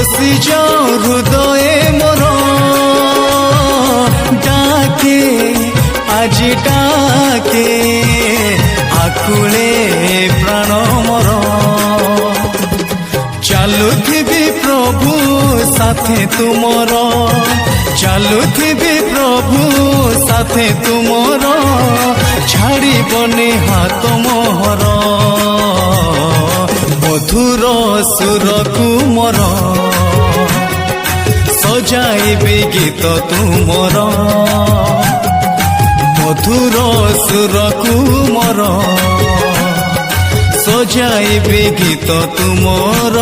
বসি যাও হৃদয়ে মোর ডাকে আজি ডাকে আকুলে প্রাণ মোর চালুথিবি প্রভু সাথে তুমর চালুথিবি প্রভু সাথে তুমর ছাড়িবনি হাত মোহর মধুর সুরকু মোর সজাইবি গীত তুমর মধুর সুরকু মোর সজাইবি গীত তুমর